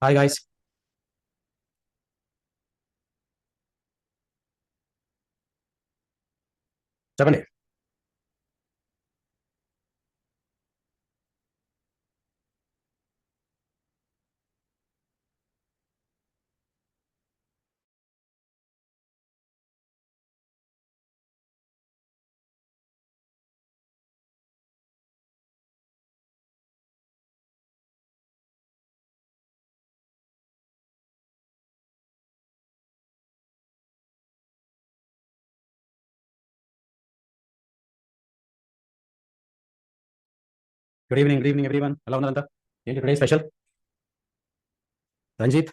Hi guys. చెప్పండి. Good evening everyone. ఎలా ఉన్నారంతా? ఏంటి today special? Ranjith,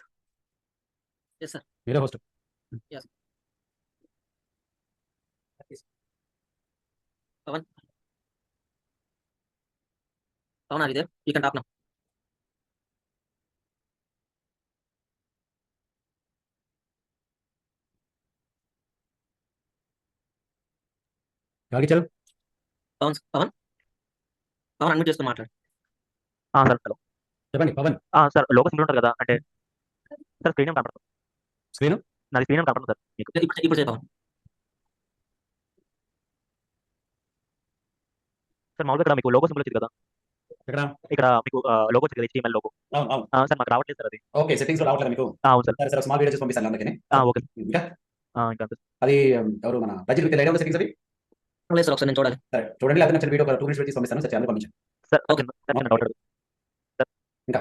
Yes, sir. మీరే host. Yes. Pawan. Pawan, are you there? You can talk now. ఎవరికి ఇచ్చారు? Pawan, unmute చేసుకొని మాట్లాడు. సార్ హలో చెప్పండి పవన్. సార్ లోగో సింబల్ ఉంటుంది కదా, అంటే సార్ స్క్రీన్ ఏం కనపడదు. స్క్రీన్ నాది స్క్రీన్ ఏం కనపడదు సార్ మీకు. ఇప్పుడు చేయి పవన్. సార్ మామూలుగా ఇక్కడ మీకు లోగో సింబల్ వచ్చింది కదా, ఎక్కడ? ఇక్కడ మీకు లోగో వచ్చింది కదా, HTML లోగో. అవును. సార్ మాకు రావట్లేదు సార్ అది. ఓకే, సెట్టింగ్స్ లో రావట్లేదు మీకు? అవును సార్. సరే స్మాల్ వీడియో చేసి పంపిస్తాను అందరికీ. ఓకే ఇంకా ఇంకా అంతే. అది ఎవరు మన రంజిత్ మీకు ఐడియా ఉంది సెట్టింగ్స్ అవి? లేదు సార్, ఒకసారి నేను చూడాలి. సరే చూడండి, లేకపోతే నచ్చిన వీడియో ఒక 2 మినిట్స్ పెట్టి పంపిస్తాను. సరే అందరూ పంపించండి. Sir okay. సార్ చిన్న డౌట్ అడుగు సార్. ఇంకా?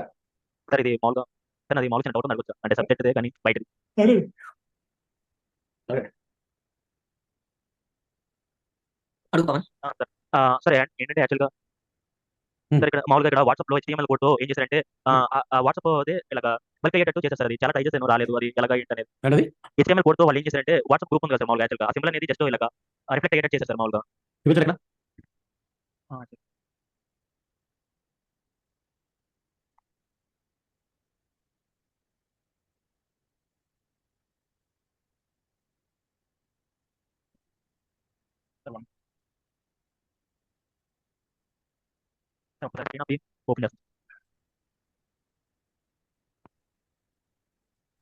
సార్ ఇది మామూలుగా సార్ నాది మామూలుగా చిన్న డౌట్ అడగచ్చు, అంటే సబ్జెక్ట్ అదే కానీ బయటది. అడుగు పవన్. సార్ ఏంటంటే యాక్చువల్గా సార్ ఇక్కడ మామూలుగా ఇక్కడ వాట్సాప్ లో HTML కోడ్ ఏం చేశారంటే వాట్సాప్ అదే ఇలాగా బల్క్ అయ్యేటట్టు చేశారు. అది చాలా ట్రై చేశాను, రాలేదు. అది ఎలాగా ఏంటనేది ఏంటది? HTML కోడ్ తో వాళ్ళు ఏం చేశారంటే వాట్సాప్ గ్రూప్ ఉంది కదా సార్, మామూలుగా యాక్చువల్గా ఆ సింబల్ అనేది జస్ట్ ఇలాగా రిఫ్లెక్ట్ అయ్యేటట్టు చేశారు సార్ మామూలుగా. చూపించండి ఇక్కడ. ఒకసారి స్క్రీన్ ఆపి ఓపెన్ చేస్తాను.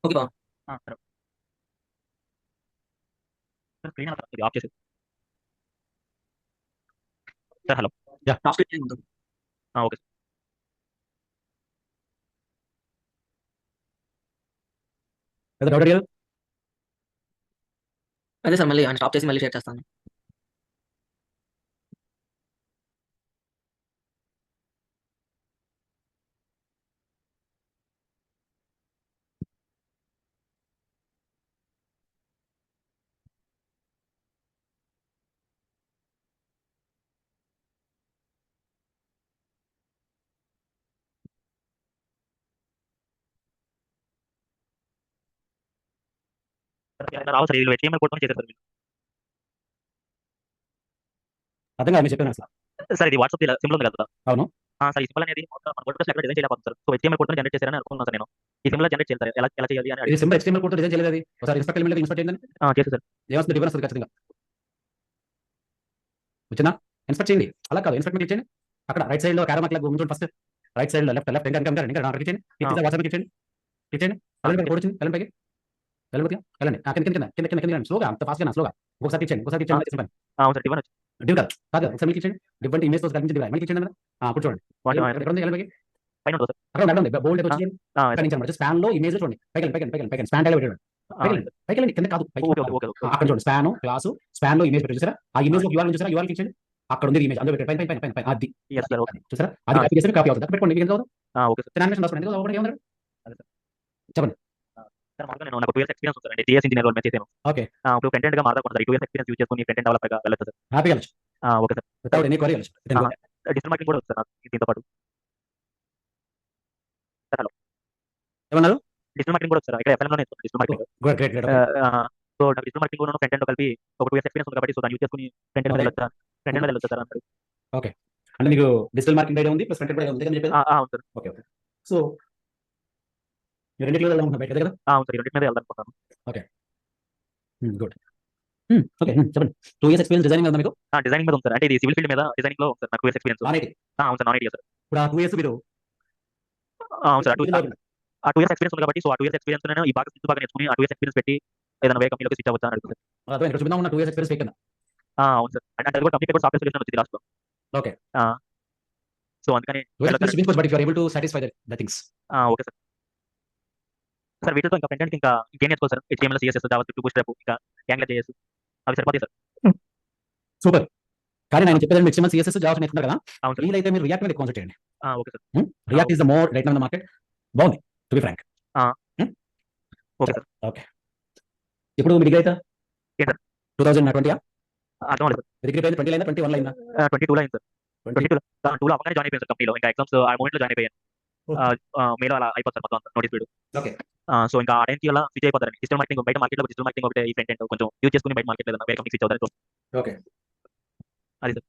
ఓకే పవన్. సార్ స్క్రీన్ ఇది ఆఫ్ చేసి సార్ హలో. టాప్ స్క్రీన్ ఉంటుంది. ఓకే ఏదో డౌట్ అడిగారు? అదే సార్, మళ్ళీ స్టాప్ చేసి మళ్ళీ షేర్ చేస్తాను. సార్ రావు సార్, ఇది HTML కోడ్ తో చేశారు సార్. అర్థం కాదు మీరు చెప్పాను అసలు. సార్ ఇది వాట్సాప్ సింబల్ ఉంది కదా. అవును. సార్ ఈ సింబల్ అనేది మన వర్డ్ప్రెస్ ఎక్కడ డిజైన్ చేయలేకపోతుంది సార్. సో HTML కోడ్ తో జనరేట్ చేశారని అనుకున్నాను సార్ నేను. ఈ సింబల్ జనరేట్ చేయాలి సార్, ఎలా ఎలా చేయాలి అని ఇది సింబల్ HTML కోడ్ తో డిజైన్ చేయలేదు. అది ఒకసారి ఇన్స్పెక్ట్ ఎలిమెంట్ ఇన్స్పెక్ట్ చేయండి. చేసి సార్. ఏమొస్తుంది? డిఫరెన్స్ వస్తుంది ఖచ్చితంగా. వచ్చిందా? ఇన్స్పెక్ట్ చేయండి. అలా కాదు, ఇన్స్పెక్ట్ క్లిక్ చేయండి. అక్కడ రైట్ సైడ్ లో క్యారో మార్క్ లాగా ఉంటుంది. ఫస్ట్ రైట్ సైడ్ లో లెఫ్ట్ లెఫ్ట్ ఇంకా క్లిక్ చేయండి. వాట్సాప్ క్లిక్ చేయండి. క్లిక్ చేయండి. వెళ్ళండి, కోడ్ వచ్చింది. వెళ్ళండి పైకి. వెళ్ళండి వెళ్ళండి. కింద స్లోగా, అంత ఫాస్ట్ గా స్లోగా. ఒకసారి క్లిక్ చేయండి. ఒకసారి క్లిక్ చేయండి. అవును సార్, డివైన్ డివ్ కాదు కాదు, ఒకసారి క్లిక్ చేయండి. డివ్ అంటే ఇమేజ్ తో కలిపి డివ్. మళ్ళీ క్లిక్ చేయండి. అప్పుడు చూడండి. ఎక్కడ ఉంది? వెళ్ళండి పైకి. పైన ఉంటుంది సార్. అక్కడ నడండి. బోల్డ్ వచ్చి కనించండి. స్పాన్ లో ఇమేజ్ చూడండి. పైకి స్పాన్ టైల్ పెట్టండి. పైకి వెళ్ళండి. కింద కాదు, పైకి. అక్కడ చూడండి. స్పాన్ క్లాసు, స్పాన్ లో ఇమేజ్ పెట్టి చూసారా? ఆ ఇమేజ్ లో యూఆర్ఎల్ చూసారా? యూఆర్ఎల్ క్లిక్ చేయండి. అక్కడ ఉంది ఇమేజ్. అందులో పెట్టండి. పైన అది చూసారా? అది కాపీ చేసి కాపీ అవుతుంది. అక్కడ పెట్టుకోండి. మీకు ఎంత ఓకే సార్. యానిమేషన్ రాసుకోండి. ఎందుకు ఏమన్నారు? చెప్పండి. సార్ మామూలుగా నేను నాకు 2 ఇయర్స్ ఎక్స్పీరియన్స్ ఉంది సార్. TS ఇంజినియర్ రోల్ మీద చేశాను. ఓకే. ఇప్పుడు ఫ్రంట్ ఎండ్ గా మాట్లాడుకుంటాను సార్. 2 ఇయర్స్ ఎక్స్పీరియన్స్ యూజ్ చేసుకొని ఫ్రంట్ ఎండ్ డెవలపర్ గా వెళ్ళొచ్చు సార్. హ్యాపీగా వెళ్ళచ్చు. Okay sir. Without any query వెళ్ళచ్చు. డిజిటల్ మార్కెటింగ్ కూడా వచ్చు సార్ నాకు దీంతో పాటు. Sir hello. ఏమన్నారు? డిజిటల్ మార్కెటింగ్ కూడా వచ్చు సార్. ఇక్కడ FLM లోనే digital marketing. Good, great. So నాకు డిజిటల్ మార్కెటింగ్ కూడా ఫ్రంట్ ఎండ్ కలిపి ఒక 2 ఇయర్స్ ఎక్స్పీరియన్స్ ఉంది కాబట్టి సో దాన్ని యూజ్ చేసుకొని ఫ్రంట్ ఎండ్ వెళ్ళొచ్చు సార్. ఫ్రంట్ ఎండ్ వెళ్ళొచ్చు సార్ అన్నాడు. ఓకే. అంటే మీకు డిజిటల్ మార్కెటింగ్ ఐడియా ఉంది, ప్లస్ ఫ్రంట్ ఎండ్ ఐడియా ఉంది కదా చెప్పేది? అవును సార్. ఓకే. సో మీరు రెండిట్లో వెళ్దాం బయట కదా? అవును సార్, ఈ రెండింటి మీద వెళ్దాం అనుకుంటున్నాను. గుడ్. ఓకే, చెప్పండి. 2 ఇయర్స్ ఎక్స్పీరియన్స్ డిజైనింగ్ ఉందా మీకు? డిజైనింగ్ మీద ఉంది సార్. అంటే ఇది సివిల్ ఫీల్డ్ మీద డిజైనింగ్ లో ఉంది సార్ నాకు 2 ఇయర్స్ ఎక్స్పీరియన్స్. Non IT. అవును సార్, నాన్ ఐటీ సార్. ఇప్పుడు ఆ 2 ఇయర్స్ మీరు అవును సార్. ఆ 2 ఇయర్స్ ఎక్స్‌పీరియన్స్ ఉంది కాబట్టి, సో ఆ 2 ఇయర్స్ ఎక్స్‌పీరియన్స్ నేను ఈ బాగా స్కిల్స్ బాగా నేర్చుకొని, ఆ 2 ఇయర్స్ ఎక్స్‌పీరియన్స్ పెట్టి ఏదైనా వేరే కంపెనీలోకి స్విచ్ అవ్వొచ్చా అని అడుగుతున్నారు. అర్థమైంది. ఇక్కడ చూద్దాం ఉన్న 2 ఇయర్స్ ఎక్స్‌పీరియన్స్ ఫేక్ కింద. అవును సార్. అంటే అది కూడా కంపెనీ కూడా సాఫ్ట్‌వేర్ సొల్యూషన్ వచ్చింది లాస్ట్‌లో. ఓకే. ఆ! సో అందుకని 2 ఇయర్స్ వెళ్ళొచ్చని. ఎక్స్‌పీరియన్స్ చూపించవచ్చు. But if you are able to satisfy the things. Okay sir. Sir వీటితో ఇంకా ఫ్రంట్ ఎండ్‌కి ఇంకా ఇంకేం నేర్చుకోవాలి sir? HTML, CSS, JavaScript, Bootstrap, ఇంకా యాంగులర్ జేఎస్ అవి సరిపోతాయి సార్. సూపర్. కానీ నేను చెప్పేది HTML, CSS, జావా నేర్చుకున్నారు కదా! అవును సార్. వీలైతే మీరు రియాక్ట్ మీద ఎక్కువ కాన్సంట్రేట్ చేయండి. Okay sir. React is the more right now in the market. బాగుంది to be frank. Okay sir. Okay. ఇప్పుడు మీ డిగ్రీ అయితే ఏంటి సార్? 2020 అర్థం అవ్వలేదు సార్. డిగ్రీ అయిపోయింది 20 అయిందా 21 అయిందా? 22లో అయింది సార్. 20 2లో అవ్వగానే జాయిన్ అయిపోయాను సార్ కంపెనీలో. ఇంకా ఎగ్జామ్స్ ఆ మూమెంట్‌లో జాయిన్ అయిపోయాను. మేలో అలా అయిపోతుంది సార్ మొత్తం అంతా నోటీస్ పీరియడ్. ఓకే. సో ఇంకా ఆ టైంకి అలా స్విచ్ అయిపోతారండి. డిజిటల్ మార్కెటింగ్ బయట మార్కెట్‌లో డిజిటల్ మార్కెటింగ్ ఒకటే ఈ ఫ్రంట్ ఎండ్ కొంచెం యూజ్ చేసుకొని బయట మార్కెట్‌లో ఏదైనా వేరే కంపెనీకి స్విచ్ అవుతారని చూస్తున్నాను. ఓకే. అది సార్.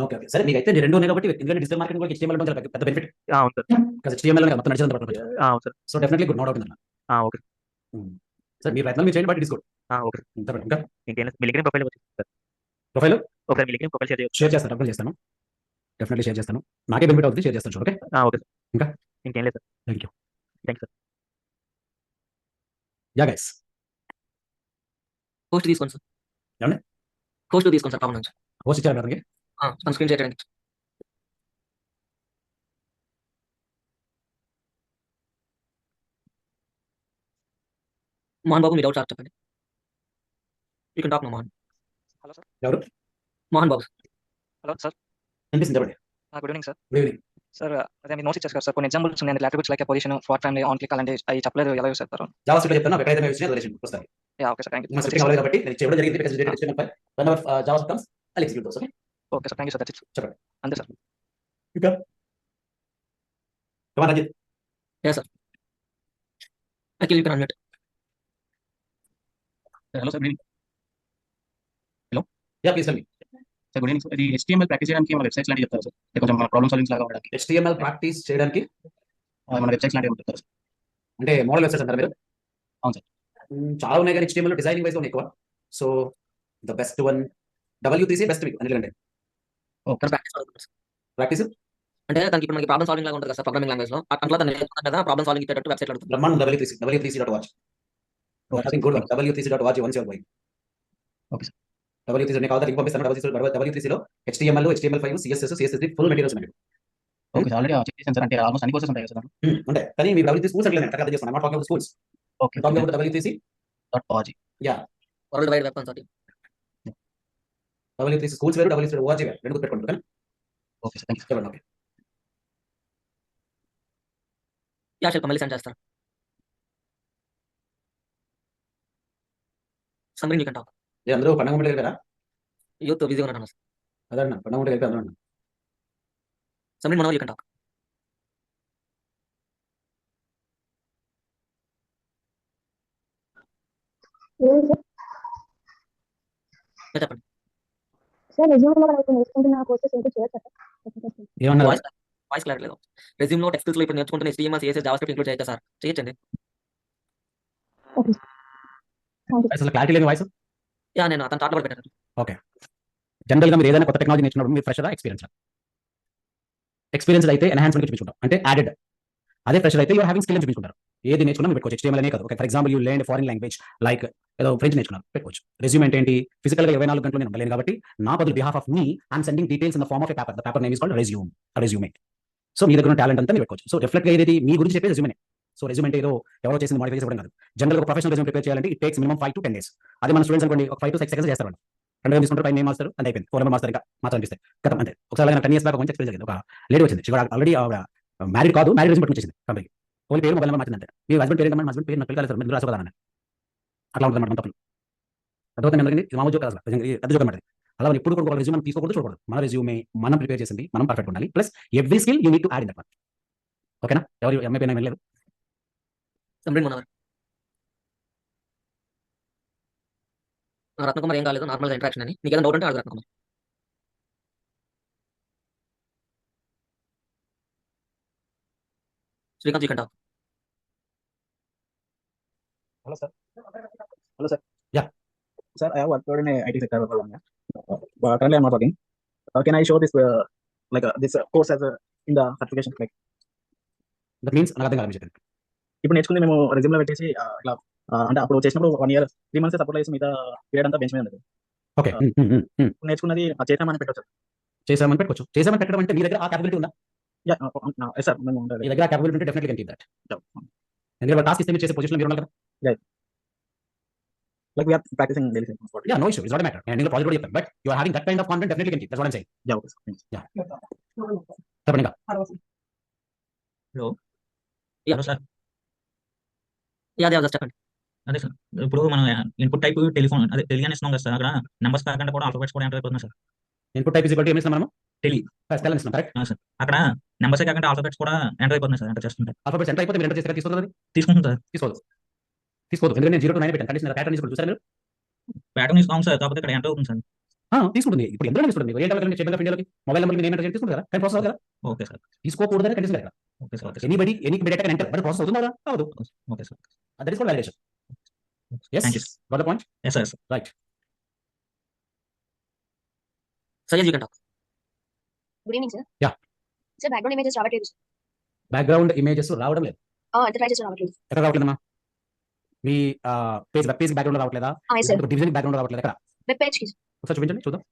ఓకే. ఓకే. సరే మీకైతే 2 ఉన్నాయి కాబట్టి ఎందుకంటే డిజిటల్ మార్కెటింగ్ కూడా HTML ఉండడం చాలా పెద్ద బెనిఫిట్. అవును సార్. బికాజ్ HTML లోనే మొత్తం నడిచేదంతా ప్రపంచం. అవును sir. So definitely good. No doubt in that. Okay. సరే మీ ప్రయత్నం మీరు చేయండి but it is good. Okay. ఇంకా ఇంకేం లేదు. మీ లింక్డ్ఇన్ ప్రొఫైల్ వచ్చింది సార్. ప్రొఫైల్ ఒకసారి మీ లింక్డ్ఇన్ ప్రొఫైల్ షేర్ చేయొచ్చు. షేర్ చేస్తాను. డెఫినెట్లీ చేస్తాను. డెఫినెట్లీ షేర్ చేస్తాను. నాకే బెనిఫిట్ అవుతుంది. షేర్ చేస్తాను చూడు. ఓకే. Okay sir. ఇంకా? ఇంకేం లేదు sir. Thank you. Thanks sir. Yeah guys. Host తీసుకోండి సార్. ఏమండి? హోస్ట్ తీసుకోండి సార్ కామన్ నుంచి. హోస్ట్ ఇచ్చారా అతనికి? మన స్క్రీన్ షేర్ చేయడానికి. మోహన్ బాబు మీ డౌట్ సార్ చెప్పండి. You can talk now Mohan. Hello sir. ఎవరు? మోహన్ బాబు. Hello sir. వినిపిస్తుంది చెప్పండి. Good evening sir. Good evening. Sir అదే మీరు నోట్స్ ఇచ్చారు కదా సార్, కొన్ని ఎగ్జాంపుల్స్ ఉన్నాయి. Attributes like position, fraud family, on click అలాంటి అవి చెప్పలేదు, ఎలా యూస్ చేస్తారు? జావాస్క్రిప్ట్ చెప్తాను. నాకు ఎక్కడైతే వచ్చినా రిలేషన్ వస్తాయి. Yeah okay sir, thank you. మన స్క్రిప్టింగ్ అవ్వలేదు కాబట్టి నేను చేయడం జరిగింది. Because related HTML file. Whenever JavaScript comes I execute those. Okay. Okay sir, thank you sir. That's it. చెప్పండి. అంతే సార్. ఇంకా come on Ranjith. Yeah sir. Akhil you can unmute. Hello sir, good evening. Yeah please tell me. Sir good evening sir. ఇది HTML practice చేయడానికి మన websites లాంటివి చెప్తారా sir? అంటే కొంచెం మన ప్రాబ్లమ్ సాల్వింగ్స్ లాగా ఉండడానికి HTML ప్రాక్టీస్ చేయడానికి మన వెబ్సైట్స్ లాంటివి చెప్తారా సార్? అంటే మోడల్ వెబ్సైట్స్ అంటారా మీరు? అవును సార్. చాలా ఉన్నాయి కానీ HTML డిజైనింగ్ వైస్ ఉన్నాయి ఎక్కువ. So the best one W3C best మీకు అన్నిటికంటే. ఓకే. ప్రాక్టీస్ అంటే దానికి ఇప్పుడు మనకి ప్రాబ్లమ్ సాల్వింగ్ లాగా ఉంటుంది కదా సార్ ప్రోగ్రామింగ్ లాంగ్వేజ్ లో. అట్లా దాన్ని నేర్చుకున్నాం కదా, ప్రాబ్లమ్ సాల్వింగ్ ఇచ్చేటట్టు వెబ్సైట్ అడుగుతుంది. బ్రహ్మాండం W3C.watch. I think good one. W3C.watch once you are going. Okay sir. W3C నేను కావాలి లింక్ పంపిస్తాను. W3C లో HTML, HTML5, CSS, CSS full materials ఉన్నాయి. ఓకే సార్, ఆల్రెడీ చెక్ చేశాను సార్. అంటే ఆల్మోస్ట్ అన్ని కోర్సెస్ ఉంటాయి కదా సార్? ఉంటాయి. కానీ మీ W3C స్కూల్స్ అంటే కరెక్ట్ చేస్తాను. Not talking about schools. Okay. Talking about W3C.org. Yeah. World wide web consulting. W3C schools వేరు, W3C.org వేరు. రెండు పెట్టుకోండి. Okay. Okay sir, thank you. చెప్పండి. ఓకే. యా శిల్ప మళ్ళీ సెండ్ చేస్తాను. Samreen you can talk. అందరూ పండుగ ముందు వెళ్ళారా? యూత్ బిజీగా ఉన్నాను సార్. అదన్నా పండుగ ముందు వెళ్ళి అందరూ. Samreen Manohar you can talk. చెప్పండి. సార్ రెజ్యూమ్లో మనం ఇప్పుడు నేర్చుకుంటున్న కోర్సెస్ ఏంటో చేయొచ్చా సార్? ఏమన్నారు? వాయిస్ క్లారిటీ లేదు. రెజ్యూమ్ లో టెక్స్ట్ లో ఇప్పుడు నేర్చుకుంటున్న HTML, CSS, జావాస్క్రిప్ట్ ఇంక్లూడ్ చేయొచ్చా సార్? చేయొచ్చండి. Okay thank you. అసలు క్లారిటీ లేని వాయిస్. యా నేను అతను టాట్లో పెట్టాను. ఓకే. జనరల్గా మీరు ఏదైనా కొత్త టెక్నాలజీ నేర్చుకున్నప్పుడు మీరు ఫ్రెషరా ఎక్స్పీరియన్స్ అయితే ఎన్హాన్స్మెంట్ చూపించుకుంటాం, అంటే యాడెడ్. అదే ఫ్రెషర్ అయితే యూఆర్ హ్యావింగ్ స్కిల్ అని చూపించుకుంటారు. ఏది నేర్చుకున్నా మీరు పెట్టుకోవచ్చు. HTML అనే కాదు. Okay, for example you learn foreign language like ఏదో ఫ్రెంచ్ నేర్చుకున్నారు, పెట్టుకోవచ్చు. రెజ్యూమ్ అంటే ఏంటి? ఫిజికల్గా 24 గంటలు నేను ఉండలేను కాబట్టి నా బదులు behalf of me I'm sending details in the form of a paper. The paper name is called resume. So మీ దగ్గర ఉన్న టాలెంట్ అంతా మీరు పెట్టుకోవచ్చు. సో రిఫ్లెక్ట్ ఏది మీ గురించి చెప్పే రెజ్యూమే. సో రెజ్యూమ్ అంటే ఏదో ఎవరో చేసిన మోడిఫై చేసుకోవడం కాదు. జనరల్ ఒక ప్రొఫెషనల్ రెజ్యూమ్ ప్రిపేర్ చేయాలంటే it takes minimum 5 to 10 days. అదే మన స్టూడెంట్స్ అనుకోండి ఒక 5 to 6 seconds చేస్తారు. వాళ్ళు 2 గంటలు తీసుకుంటారు, పైన నేమ్ మాస్తారు, అంతే అయిపోయింది. 4 నెంబర్ మాస్తారు, ఇంకా మాత్రం అనిపిస్తాయి కదా, అంతే. ఒకసారి నాకు 10 years బ్యాక్ మంచి ఎక్స్పీరియన్స్ జరిగింది. ఒక లేడీ వచ్చింది, ఆల్రెడీ మ్యారీడ్ కాదు, మ్యారీడ్ రెజ్యూమ్ పట్టుకొచ్చింది కంపెనీకి. ఓన్లీ పేరు మొబైల్ నెంబర్ మార్చింది అంతే. మీ హస్బెండ్ పేరు ఏంటమ్మా? హస్బెండ్ పేరు నాకు పిల్లలు మీరు రాసు కదా అన్న. అట్లా ఉంటుంది అన్నమాట తప్పులు. అర్థమవుతుంది అందరికీ. ఇది మామూలు జోక్ అసలు పెద్ద జోక్ అన్నమాట. అలా ఎప్పుడు కూడా ఒక రెజ్యూమ్ తీసుకోకూడదు, చూడకూడదు. మన రెజ్యూమే మనం ప్రిపేర్ చేసింది మనం పర్ఫెక్ట్ ఉండాలి. Plus every skill you need to add in that one. ఓకేనా? ఎవరు ఎంఐ పేరు వినలేదు? సమరీన్ మనోహర్. రత్నకుమార్ ఏం కాలేదు, నార్మల్గా ఇంట్రాక్షన్ అని. నీకు ఏదైనా డౌట్ అంటే అడుగు Ratnakumar. Srikanth you can talk. Hello sir. Hello sir. Yeah. Sir, I have worked in a IT sector for long. But currently I'm not working. Can I show this this course as in the certification? Like that means నాకు అర్థం కాదు మీరు చెప్పండి. ఇప్పుడు నేర్చుకుంది మేము resume లో పెట్టేసి ఇట్లా అంటే అప్పుడు చేసినప్పుడు 1 year 3 months సపోర్ట్ చేసి మిగతా పీరియడ్ అంతా బెంచ్ మీద ఉండదు. ఓకే. ఇప్పుడు నేర్చుకున్నది చేసామని పెట్టొచ్చు. చేసామని పెట్టుకోవచ్చు. చేసామని పెట్టడం అంటే మీ దగ్గర ఆ క్యాపబిలిటీ ఉందా? సార్ మేము మీ దగ్గర ఆ క్యాపబిలిటీ ఉంటే డెఫినెట్లీ కెన్ కీప్ దట్. ఎందుకంటే టాస్క్ ఇస్తే మీరు చేసే పొజిషన్లో మీరు ఉన్నారు కదా. Like we're practising daily. Yeah, no issue, it's not matter. నేను పాజిటివ్ చెప్తాను, but you are having that kind of confidence, definitely can keep. That's what I am saying. Okay sir. చెప్పండి ఇంకా. Hello sir. యా జస్ట్ చెప్పండి. అదే sir ఇప్పుడు మనం input type telephone అదే tele అని ఇస్తున్నాం కదా సార్, అక్కడ నెంబర్స్ కాకుండా కూడా ఆల్ఫాబెట్స్ కూడా ఎంటర్ అయిపోతుంది sir. Input type is equal to ఏమి ఇస్తాం మనము? టెలి. టెల్ ఇస్తాం, కరెక్ట్. సార్ అక్కడ నెంబర్స్ కాకుండా ఆల్ఫాబెట్స్ కూడా ఎంటర్ అయిపోతుంది సార్, ఎంటర్ చేస్తుంటే. ఆల్ఫాబెట్స్ ఎంటర్ అయిపోతే మీరు ఎంటర్ చేస్తే తీసుకుంటుంది. తీసుకుంటుంది సార్. తీసుకోదు ఎందుకంటే నేను 0 to 9 పెట్టాను. కండిషన్ ప్యాటర్న్ తీసుకుంటారు చూసారా మీరు? ప్యాటర్న్ ఇస్తాం సార్, కాకపోతే ఇక్కడ ఎంటర్ అవుతుంది సార్. తీసుకుంటుంది. ఇప్పుడు ఎందులో తీసుకుంటుంది? మీరు ఏంటంటే స్టేట్ బ్యాంక్ ఆఫ్ ఇండియాలోకి మొబైల్ నెంబర్ మీరు ఎంటర్ తీసుకుంటారు కదా, కానీ ప్రాసెస్ అవుతుంది కదా. Okay sir. తీసుకోకూడదని కండిషన్ లేదు. Okay sir. Okay sir. Anybody any data can enter, but process అవుతుందా అవదు. Okay sir. That is called validation. yes, thank you. got the point? Yes sir. Right. Syed you can talk. Good evening sir. Yeah. Sir background images రావట్లేదు. Background images రావడం లేదు. ఎంత try చేసి రావట్లేదు. ఎక్కడ రావట్లేదమ్మా? మీ వెబ్ పేజ్ బ్యాక్గ్రౌండ్ రావట్లేదా? సార్ డివిజన్ బ్యాక్గ్రౌండ్ రావట్లేదు. ఎక్కడ వెబ్ పేజ్ కి ఒకసారి చూపించండి చూద్దాం.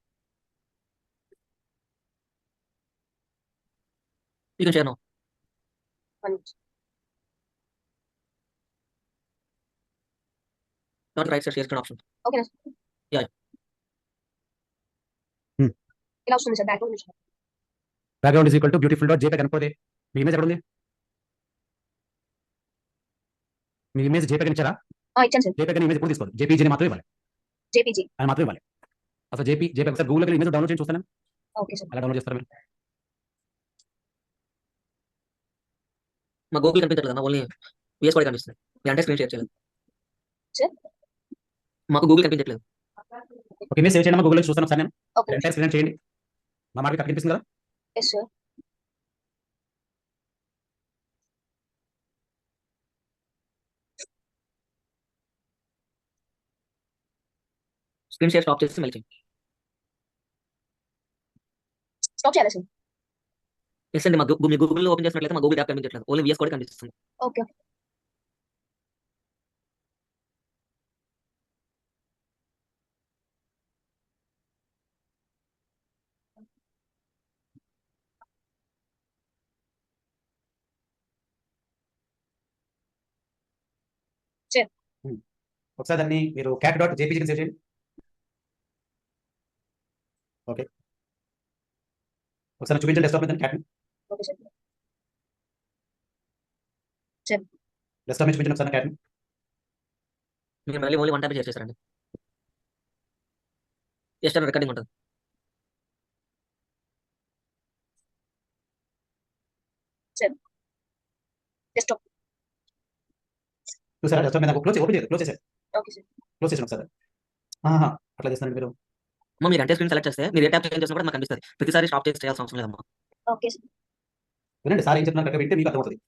You can share now. Not right side share screen option. Okay Yeah. ఇలా వస్తుంది సార్ బ్యాక్గ్రౌండ్ నుంచి. Background is equal to beautiful dot JPG అనుకోదే. మీ ఇమేజ్ ఎక్కడ ఉంది? మీ ఇమేజ్ జేపీజీ ఇచ్చారా? ఇచ్చాను సార్. జేపీజీ ఇమేజ్ ఎప్పుడు తీసుకోదు, జేపీజీని మాత్రమే ఇవ్వాలి. జేపీజీ అని మాత్రమే ఇవ్వాలి. అసలు జేపీజీ ఒకసారి గూగుల్కి ఇమేజ్ డౌన్లోడ్ చేసి చూస్తాను. Okay sir. అలా డౌన్లోడ్ చేస్తారు మీరు. మా గూగుల్ కనిపించట్లేదు అన్న, ఓన్లీ విఎస్ కూడా కనిపిస్తుంది. మీ అంటే స్క్రీన్ షేర్ చేయలేదు. సార్ మాకు గూగుల్ కనిపించట్లేదు. ఒక ఇమేజ్ సేవ్ చేయండి, గూగుల్లో చూస్తాను ఒకసారి నేను. ఓకే ఎంటైర్ స్క్రీన్ చేయండి. మా మార్కెట్ కనిపిస్తుంది కదా. Yes sir. Screen share stop చేసి మళ్ళీ చేయండి. స్టాప్ చేయాలి సార్. ఎస్ అండి, మా మీ గూగుల్లో ఓపెన్ చేసినట్లయితే మా గూగుల్ యాప్ కనిపించట్లేదు, ఓన్లీ విఎస్ కూడా కనిపిస్తుంది. ఓకే ఒకసారి దాన్ని మీరు క్యాట్ డాట్ జేపీజీకి సేవ్ చేయండి. ఓకే, ఒకసారి చూపించండి డెస్క్టాప్ మీద క్యాట్. Okay sir. డెస్క్టాప్ మీద చూపించండి ఒకసారి క్యాట్. మీరు మళ్ళీ ఓన్లీ వన్ టైం షేర్ చేశారండి. ఎస్ అండ్ రికార్డింగ్ ఉంటుంది. డెస్క్టాప్. చూసారా డెస్క్టాప్ మీద క్లోజ్ ఓపెన్ చేయండి, క్లోజ్ చేసేది, ఓకే సార్. క్లోజ్ చేసిన ఒకసారి. అట్లా చేస్తానండి మీరు. అమ్మ మీరు అంటే స్క్రీన్ సెలెక్ట్ చేస్తే మీరు ఏ ట్యాప్ చేంజ్ చేసినా కూడా మాకు కనిపిస్తుంది. ప్రతిసారి స్టాప్ చేసి చేయాల్సిన అవసరం లేదమ్మా. Okay sir. వినండి సార్ ఏం చెప్తున్నారు కరెక్ట్గా వింటే మీకు అర్థమవుతుంది.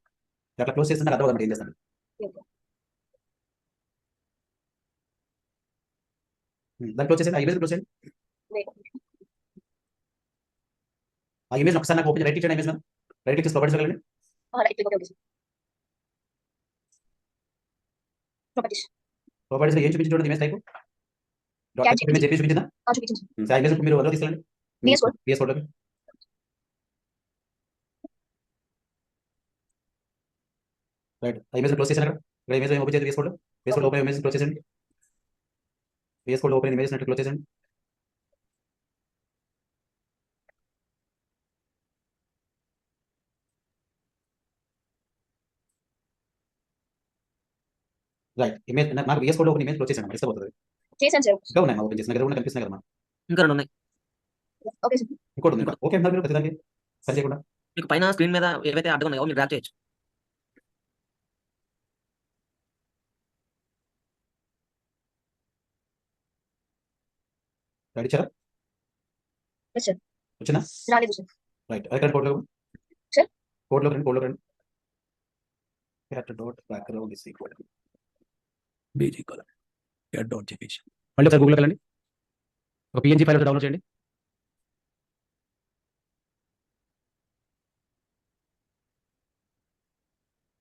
అట్లా క్లోజ్ చేస్తే నాకు అర్థమవుతుంది ఏం చేస్తాను. ఓకే. దాన్ని క్లోజ్ చేసేది, ఆ ఇమేజ్ క్లోజ్ చేయండి. వెయిట్. ఆ ఇమేజ్ ఒకసారి నాకు ఓపెన్ రైట్ క్లిక్ చేయండి. ఇమేజ్ మీద రైట్ క్లిక్ చేసి ప్రాపర్టీస్ వెళ్ళండి. Right click. Okay sir. Properties. Properties ఏం చూపించి చూడండి ఇమేజ్ టైప్. క్యాట్ ఇమేజ్ చెప్పేసి చూపించిందా? చూపించండి సార్. ఆ ఇమేజ్ మీరు ఎవరో తీసుకెళ్ళండి. VS Code. VS Code లోకి. రైట్, ఆ ఇమేజ్ క్లోజ్ చేశాను. ఇక్కడ ఇమేజ్ ఓపెన్ చేయండి. VS Code లో VS Code open image close చేయండి. VS Code open image close చేయండి. రైట్, ఇమేజ్ నాకు VS Code open image close చేశాను. ఇష్టపోతుంది. చేశాను సార్. ఇంకా ఉన్నాయి ఓపెన్ చేసిన దగ్గర కూడా కనిపిస్తున్నాయి కదా. ఇంకా రెండు ఉన్నాయి. Okay sir. ఇంకోటి ఉంది. ఓకే అంటారు మీరు ప్రతిదానికి సరి చేయకుండా. మీకు పైన స్క్రీన్ మీద ఏవైతే అడ్డం ఉన్నాయో మీరు డ్రాగ్ చేయొచ్చు. రైట్ ఇచ్చారా? Yes, sir. వచ్చినా? రాలేదు సార్. రైట్, అక్కడ కోడ్లో Sir? కోడ్లో రండి. Cat dot background is equal to BG colon cat dot JPG. మళ్ళీ ఒకసారి గూగుల్కి వెళ్ళండి. ఒక PNG ఫైల్ డౌన్లోడ్ చేయండి.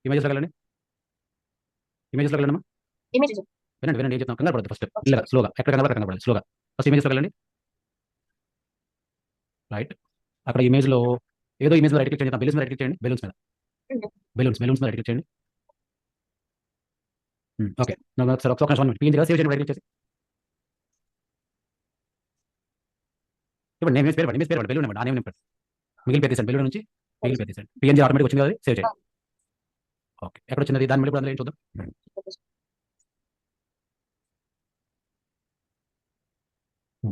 ఇమేజెస్లోకి వెళ్ళండి. ఇమేజెస్లోకి వెళ్ళండి. ఇమేజ్ వినండి వినండి ఏం చెప్తాను. కంగారు పడదు ఫస్ట్ ఇల్లగా స్లోగా ఎక్కడ కనబడాలి స్లోగా. ఫస్ట్ ఇమేజెస్లోకి వెళ్ళండి. రైట్. అక్కడ ఇమేజ్లో ఏదో ఇమేజ్ రైట్ క్లిక్ చేయండి. బెలూన్స్ మీద రైట్ క్లిక్ చేయండి. బెలూన్స్ మీద రైట్ క్లిక్ చేయండి. ఓకే. సార్ ఒక నిమిషం పీఎన్జీ సేవ్ చేయండి. రైట్ క్లిక్ చేసి ఇప్పుడు నేను పేరు పడి బెలూన్ ఇవ్వండి. ఆ నేమ్ నింపండి. మిగిలిన పేరు తీసండి. బెలూన్ నుంచి మిగిలిన పేరు తీసండి. పీఎన్జీ ఆటోమేటిక్ వచ్చింది కదా, సేవ్ చేయండి. ఓకే. ఎక్కడ వచ్చింది దాని మళ్ళీ ఇప్పుడు అందులో ఏం చూద్దాం.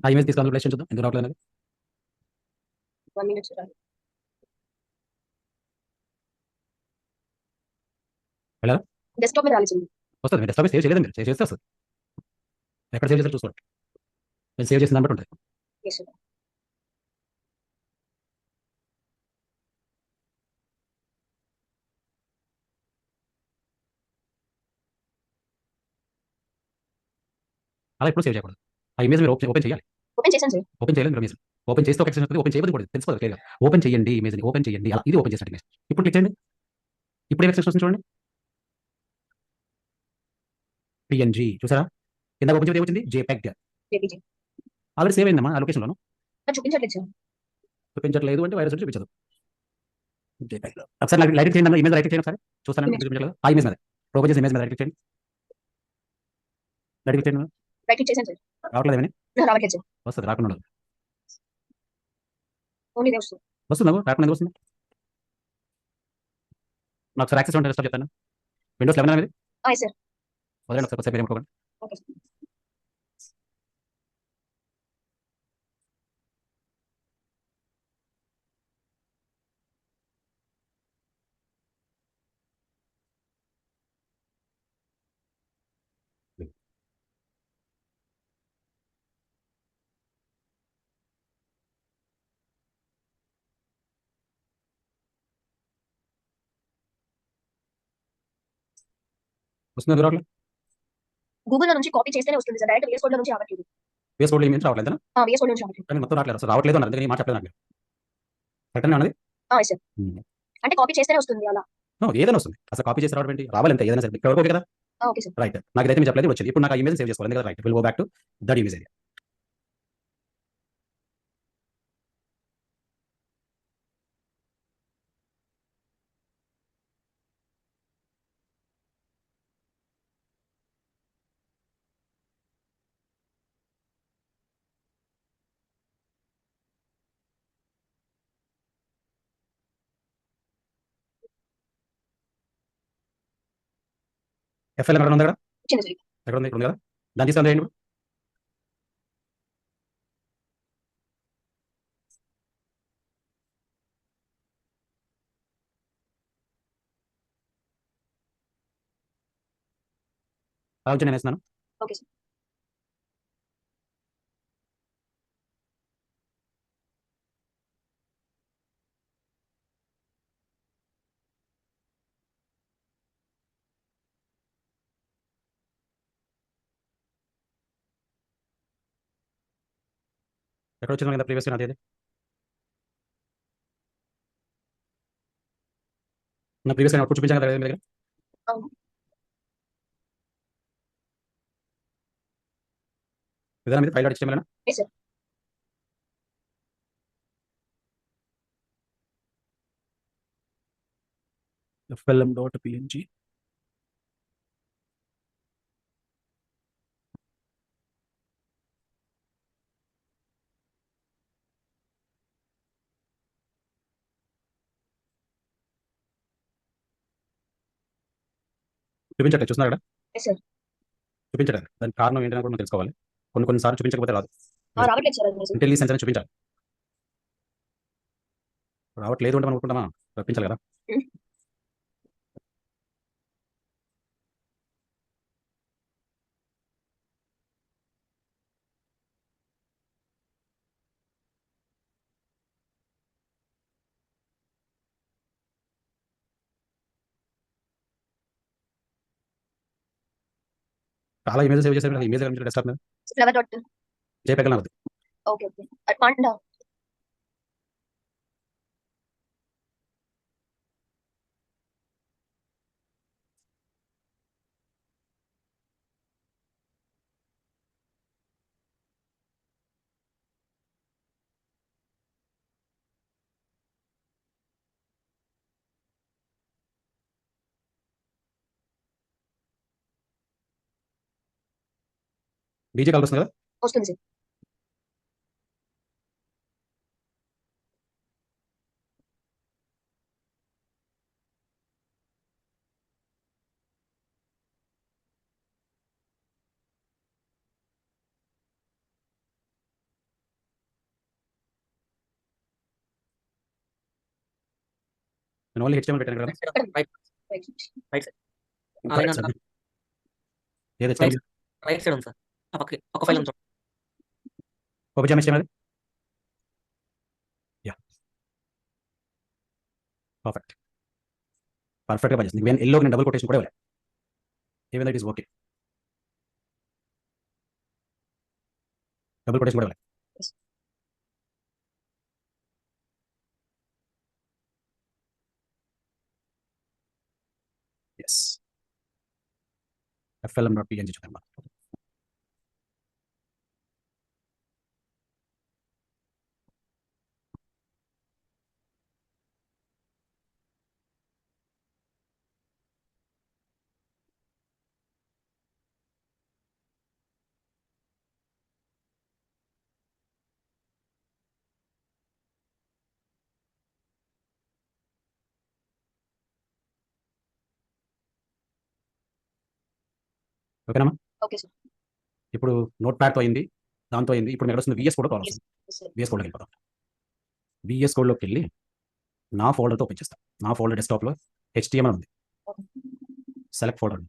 ఆ ఇమేజ్ తీసుకొని ప్లేస్ చూద్దాం ఎందుకు రావట్లేదు అనేది. 1 minute చూడాలి. వెళ్ళారా? డెస్క్టాప్ మీద రాలింది. వస్తుంది. మీరు డెస్క్టాప్ సేవ్ చేయలేదు, మీరు సేవ్ చేస్తే వస్తుంది. ఎక్కడ సేవ్ చేస్తారు చూసుకోండి. నేను సేవ్ చేసిన దాన్ని బట్టి ఉంటుంది. Yes, sir. అలా ఇప్పుడు సేవ్ చేయకూడదు. ఆ ఇమేజ్ మీరు ఓపెన్ చేయాలి. ఓపెన్ చేశాను సార్. ఓపెన్ చేయలేదు మీరు ఇమేజ్. ఓపెన్ చేస్తే ఒక ఎక్సెస్ ఉంటుంది. ఓపెన్ చేయవద్దు కూడా తెలుసుకోవాలి క్లియర్గా. ఓపెన్ చేయండి ఇమేజ్ని, ఓపెన్ చేయండి. అలా ఇది ఓపెన్ చేసినట్టు ఇమేజ్. ఇప్పుడు క్లిక్ చేయండి. ఇప్పుడు ఏ ఎక్సెస్ వస్తుంది చూడండి. పిఎన్జీ చూసారా? ఇందాక ఓపెన్ చేస్తే ఏమొచ్చింది? జేపెగ్. జేపీజీ. ఆల్రెడీ సేవ్ అయిందమ్మా ఆ లొకేషన్లోను. అది చూపించట్లేదు సార్. చూపించట్లేదు అంటే వైరస్ చూపించదు. జేపెగ్ ఒకసారి లైట్ చేయండి. ఇమేజ్ రైట్ చేయండి ఒకసారి చూస్తాను. చూపించలేదు ఆ ఇమేజ్ మీద ఓపెన్ చేసి ఇమేజ్ మీద రైట్ చేయండి. రైట్ చేయండి. రైట్ క్లిక్ చేశాను సార్. రావట్లేదు ఏమని రావట్లేదు సార్. వస్తుంది. రాకుండా ఉండదు. ఓన్లీ దే వస్తుంది. వస్తుందా? రాకుండా ఎందుకు వస్తుంది? నాకు సార్ యాక్సెస్ ఉంటే రెస్టార్ట్ చెప్తాను. విండోస్ 11 అనేది సార్. వదలండి ఒకసారి పేరు ఏమనుకోకండి. ఓకే. వస్తుందా? రావట్లేదు. గూగుల్ నుంచి కాపీ చేస్తేనే వస్తుంది సార్. డైరెక్ట్ VS కోడ్ నుంచి రావట్లేదు. వేస్ కోడ్ ఇమేజ్ రావట్లేదు. VS కోడ్ నుంచి రావట్లేదు. కానీ మొత్తం రావట్లేదు. అసలు రావట్లేదు అన్నారు. అందుకని మాట చెప్పలేదు నాకు. కరెక్ట్గా ఉన్నది. సార్. అంటే కాపీ చేస్తేనే వస్తుంది అలా. ఏదైనా వస్తుంది. అసలు కాపీ చేసి రావడం ఏంటి? రావాలంటే ఏదైనా సరే ఇక్కడ వరకు ఓకే కదా. Okay sir. రైట్. నాకు ఇదైతే మీరు చెప్పలేదు వచ్చింది. ఇప్పుడు నాకు ఆ ఇమేజ్ సేవ్ చేసుకోవాలి కదా. Right. Will go back to that image area. FL ఎక్కడ ఉంది? అక్కడ వచ్చింది సార్. ఎక్కడ ఉంది? ఇక్కడ ఉంది కదా. దాన్ని తీసుకొని రండి. వచ్చి నేను వేస్తున్నాను. Okay sir. ఎక్కడ వచ్చింది కదా ప్రీవియస్ నాది. నా ప్రీవియస్ అవుట్పుట్ చూపించాను కదా మీ దగ్గర. అవును. విధానం మీద file HTML yes sir. flm.png చూపించట్లేదు. చూస్తున్నారు కదా. Yes sir. చూపించట్లేదు. దానికి కారణం ఏంటని కూడా మనం తెలుసుకోవాలి. కొన్నిసార్లు చూపించకపోతే రాదు. రావట్లేదు సార్. అది ఇంటెలిజెన్స్ అని చూపించాలి. రావట్లేదు అంటే మనం అనుకుంటామా? రప్పించాలి కదా. చాలా ఇమేజ్ సేవ్ చేశారు. ఇమేజ్ డెస్క్టాప్ మీద ఫ్లవర్ డాట్. JPEG అవ్వదు. Okay okay. Panda. DJ colour వస్తుంది కదా? వస్తుంది సార్. నేను ఓన్లీ హెచ్టీఎంఎల్ పెట్టాను కదా? Right right. Right side Correct, sir. ఏది HTML? రైట్ సైడ్ ఉంది సార్. ఆ పక్కకి ఒక ఫైల్ ఉంది. ఓపెన్ చేయమని HTML? యా, పర్ఫెక్ట్గా పనిచేస్తుంది. నీకు ఎల్లో నేను డబుల్ కొటేషన్ కూడా ఇవ్వలేదు. Even it is okay. Double quotation కూడా ఇవ్వలేదు. ఎస్, FLM.png చూద్దాం. ఓకేనమ్మా? Okay sir. ఇప్పుడు నోట్ ప్యాడ్తో అయింది, దాంతో అయింది. ఇప్పుడు మీకు వస్తుంది VS కోడ్ కావాలి. సార్. VS కోడ్లోకి వెళ్ళిపోతాం. VS కోడ్లోకి వెళ్ళి నా ఫోల్డర్తో ఓపెన్ చేస్తాం. నా ఫోల్డర్ డెస్క్టాప్లో HTML ఉంది. సెలెక్ట్ ఫోల్డర్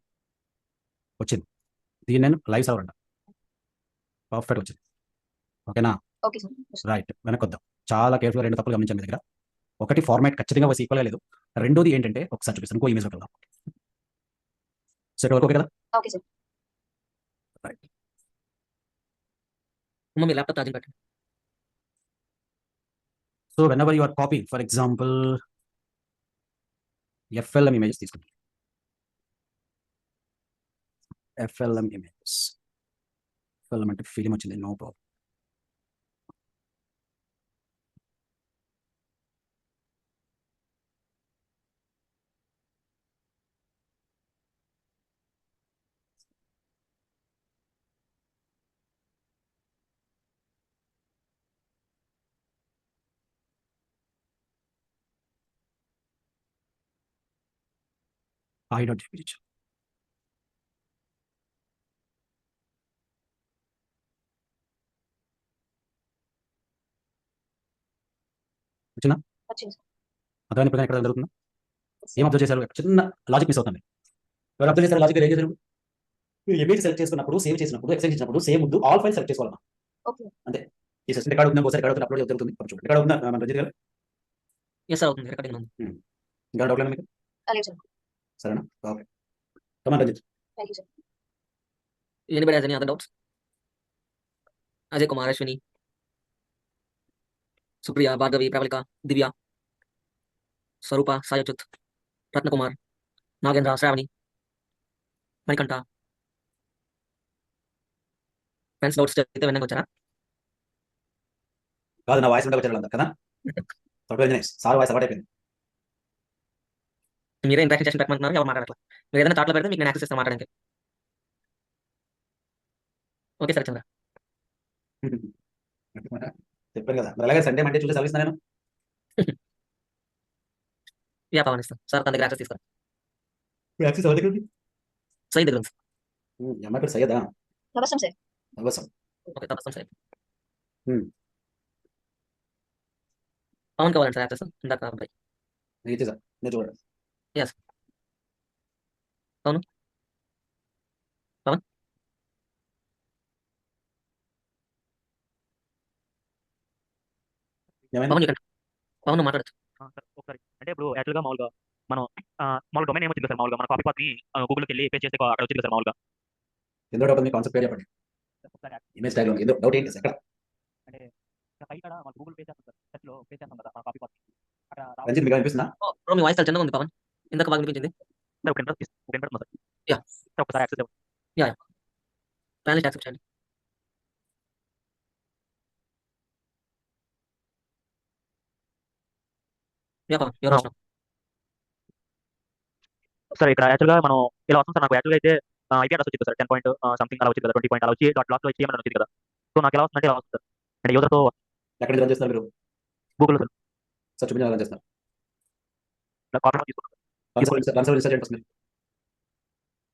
వచ్చింది. దీన్ని నేను లైవ్ సర్వర్ అంట. పర్ఫెక్ట్ వచ్చింది. ఓకేనా? Okay sir. రైట్, వెనక్కి వద్దాం. చాలా కేర్ఫుల్గా 2 తప్పులు గమనించాను మీ దగ్గర. ఒకటి, ఫార్మాట్ ఖచ్చితంగా ఈక్వల్గా లేదు. రెండోది ఏంటంటే ఒకసారి చూపిస్తాను. ఇంకో ఇమేజ్ వెళ్దాం. సో ఇక్కడ వరకు ఓకే కదా? Okay sir. మీ ల్యాప్టాప్ ఛార్జింగ్ పెట్టండి. So whenever you are copying, for example, FLM images తీసుకుంటాం. FLM images. FLM అంటే ఫిలిం వచ్చింది, నో ప్రాబ్లం. i.jpg. వచ్చిందా? వచ్చింది సార్. అర్థమైంది ఇప్పుడు ఎక్కడ జరుగుతుందా? ఏం అబ్జర్వ్ చేశారు? చిన్న లాజిక్ మిస్ అవుతుంది. ఎవరు అబ్జర్వ్ చేశారు? లాజిక్ ఏం చేశారు? మీరు ఇమేజ్ సెలెక్ట్ చేసుకున్నప్పుడు, సేవ్ చేసినప్పుడు, ఎక్స్టెండ్ చేసినప్పుడు సేవ్ ముందు ఆల్ ఫైల్ సెలెక్ట్ చేసుకోవాలన్నా. ఓకే. అంతే. ఈ సెషన్ రికార్డ్ అవుతుందా? ఒకసారి రికార్డ్ అవుతుంది, అప్లోడ్ జరుగుతుంది. చూడండి, రికార్డ్ అవుతుందా మన రంజిత్ గారు? ఎస్ సార్, అవుతుంది. రికార్డింగ్ ఉంది. ఇంకా డౌట్ లేదా మీకు? అలాగే సార్. సరేనా? Okay, come on Ranjith. Thank you sir. Anybody has any other doubts? Ajay Kumar, Ashwini, Supriya, Bhargavi, Pravalika, Divya, Swaroopa, సాయచ్యుత్, Ratnakumar, Nagendra, Shravani, Manikanta. Friends doubts అయితే వెనక్కి వచ్చారా? కాదు, నా వాయిస్ ఉంటే వచ్చారు కదా. సార్ వాయిస్ అలవాటు అయిపోయింది. మీరే ఇంట్రాక్షన్ చేసి పెట్టమంటున్నారు, ఎవరు మాట్లాడట్లా. మీరు ఏదైనా చాట్లో పెడితే మీకు నేను యాక్సెస్ ఇస్తాను మాట్లాడడానికి. ఓకే సార్, చంద్ర. చెప్పాను కదా, మరి అలాగే సండే మండే చూసి సర్వీస్ నేను యా, పవన్ ఇస్తాను సార్. తన దగ్గర యాక్సెస్ తీసుకోండి. యాక్సెస్ ఎవరి దగ్గర ఉంది? సై దగ్గర ఉంది. అమ్మాయి సయ్యదా? నమస్తే సార్. అవసరం. ఓకే, తప్పస్తాం సార్. Hmm. పవన్ కావాలండి సార్ యాక్సెస్. ఇందాక అబ్బాయి. నేను ఇచ్చేసా, నేను చూడండి. Yes. పవన్ పవన్ ఏమైంది? పవన్ ఇక్కడ పవన్ మాట్లాడచ్చు. సార్ ఒకసారి అంటే ఇప్పుడు యాక్చువల్గా మామూలుగా మనం మామూలుగా డొమైన్ ఏమొచ్చింది సార్? మామూలుగా మన కాపీ పాత్ని గూగుల్కి వెళ్ళి పేస్ట్ చేస్తే అక్కడ వచ్చింది సార్ మామూలుగా. ఎందుకు డౌట్ ఉంది? కాన్సెప్ట్ పేరు చెప్పండి. ఒకసారి ఇమేజ్ ట్యాగ్ లో ఎందుకు డౌట్ ఏంటి? ఎక్కడ అంటే పై కాడ మన గూగుల్ పేస్ట్ చేస్తాం సార్, సెర్చ్లో పేస్ట్ చేస్తాం కదా మన కాపీ పాత్ అక్కడ రంజిత్ మీకు అనిపిస్తుందా? బ్రో, మీ వాయిస్ చాలా చిన్నగా ఉంది పవన్. ఇందాక బాగా వినిపించింది. సార్ ఒక ఇంట్రెస్ట్ సార్. Yeah. సార్ ఒకసారి యాక్సెస్ ప్యానల్ యాక్సెప్ట్ చేయండి. యా పవన్, ఎవరు సార్ ఇక్కడ యాక్చువల్గా మనం ఇలా వస్తుంది సార్. నాకు యాక్చువల్గా అయితే ఐపీ అడ్రస్ వచ్చింది సార్ 10 పాయింట్ సంథింగ్ అలా వచ్చింది కదా 20 పాయింట్ అలా వచ్చి డాట్ లాక్లో HTML అని వచ్చింది కదా. సో నాకు ఎలా వస్తుందంటే ఎలా వస్తుంది సార్ అంటే యూజర్తో ఎక్కడ నుంచి రన్ చేస్తున్నారు మీరు? Google sir search engine run చేస్తున్నారు. కాపీ తీసుకున్నాను. రన్ సర్వర్ ఇన్స్టాల్ చేయండి.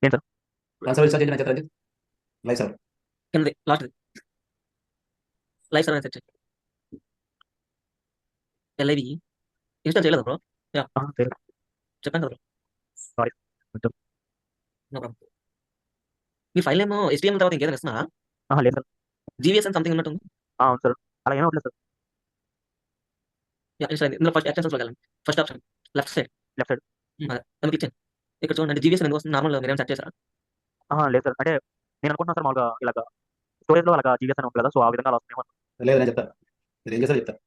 ఏం సార్? రన్ సర్వర్ ఇన్స్టాల్ చేయండి. రంజిత్ లైవ్ సర్వర్ కిందది last live server search LIV install చేయలేదు బ్రో. చెప్పాను కదా సారీ నో ప్రాబ్లం. మీ ఫైల్ ఏమో HTML తర్వాత ఇంకేదైనా ఇస్తున్నారా? లేదు సార్. GVS అని సంథింగ్ ఉన్నట్టుంది. అవును సార్ అలా ఏమో లేదు సార్. ఇన్స్టాల్ ఇందులో ఫస్ట్ యాక్షన్స్లోకి వెళ్ళండి. First option left side click చేయండి. ఇక్కడ చూడండి GVS ఎందుకు వస్తుంది? నార్మల్ మీరేం సెట్ చేశారా? లేదు సార్ అంటే నేను అనుకుంటున్నాను సార్ మామూలుగా ఇలాగ స్టోరేజ్లో అలాగా జీవిఎస్ అని ఉంటుంది కదా, సో ఆ విధంగా అలా వస్తుందేమో. లేదు నేను చెప్తాను. మీరు ఏం చేస్తారో చెప్తాను.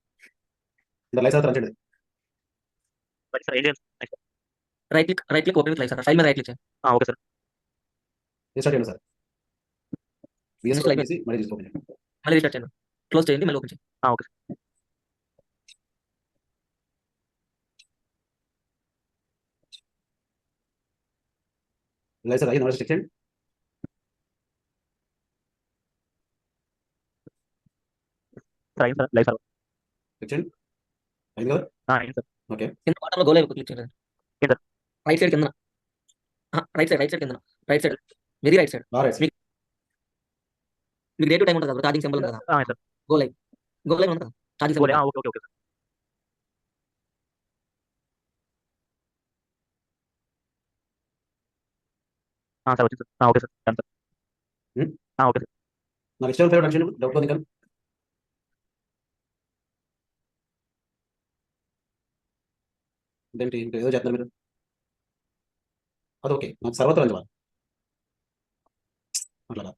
లైవ్ సర్వర్ రన్ చేయండి. సార్ ఏం చేయాలి next? Right click open with live server. File మీద రైట్ క్లిక్ చేయండి. Okay sir. రీస్టార్ట్ చేయండి సార్. VS Install Code చేసి మళ్ళీ తీసుకోండి. మళ్ళీ రీస్టార్ట్ చేయండి. క్లోజ్ చేయండి, మళ్ళీ ఓపెన్ చేయండి. Okay sir. లైవ్ సర్వర్ అయ్యి చెక్ చేయండి. సార్ అయింది సార్ లైవ్ సార్. చెక్ చేయండి. అయింది కదా? అయింది సార్. ఓకే. కింద బాటంలో గో లైవ్ క్లిక్ చేయండి. కింద రైట్ సైడ్ కింద రైట్ సైడ్ కింద right side very right side right మీకు డే టు టైం ఉంటుంది కదా, ఛార్జింగ్ సింబల్ ఉంది కదా, సార్ గో లైవ్ ఉంది కదా charging symbol. Okay okay okay sir. Sir వచ్చింది sir. Okay sir done sir. Okay sir. నాకు ఇష్టం ఫేవరెట్ రన్ చేయండి. డౌట్ ఉంది కానీ ఇదేంటి ఇంకా ఏదో చేస్తున్నారు మీరు. అది ఓకే. నాకు సర్వర్ రన్ చేయాలి. అట్లా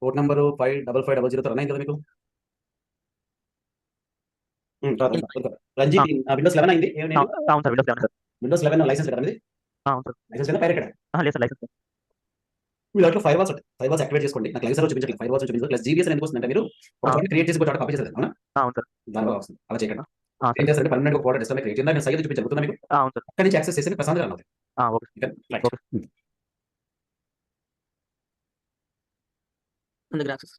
కోడ్ నెంబరు 5550 రన్ అయింది కదా మీకు. రంజిత్ విండోస్ 11 అయింది. అవును sir Windows 11 sir. Windows 11 licence కదా మీది? అవును సార్. లైసెన్స్ లేదా పైరేటెడ్? లేదు సార్ లైసెన్స్. మీ దాంట్లో ఫైర్ వాల్స్ ఉంటాయి. ఫైర్ వాల్స్ యాక్టివేట్ చేసుకోండి. నాకు లైవ్ సర్వర్ చూపించట్లేదు. ఫైర్ వాల్స్ చూపించదు. ప్లస్ GVS ఎందుకు వస్తుందంటే మీరు ఒక చోట క్రియేట్ చేసి ఒక చోట కాపీ చేసేది అవునా? అవును సార్. దానివల్ల వస్తుంది. అలా చేయకండి. సార్. ఏం చేస్తారంటే పర్మనెంట్ ఒక ఫోల్డర్ డెస్క్టాప్ క్రియేట్ చేయండి. నేను సైజ్ చూపించాను గుర్తుందా మీకు? అవును సార్. అక్కడి నుంచి యాక్సెస్ చేసి ప్రశాంతంగా రన్ అవుతుంది. Okay right. ఓకే. ఉంది graphics.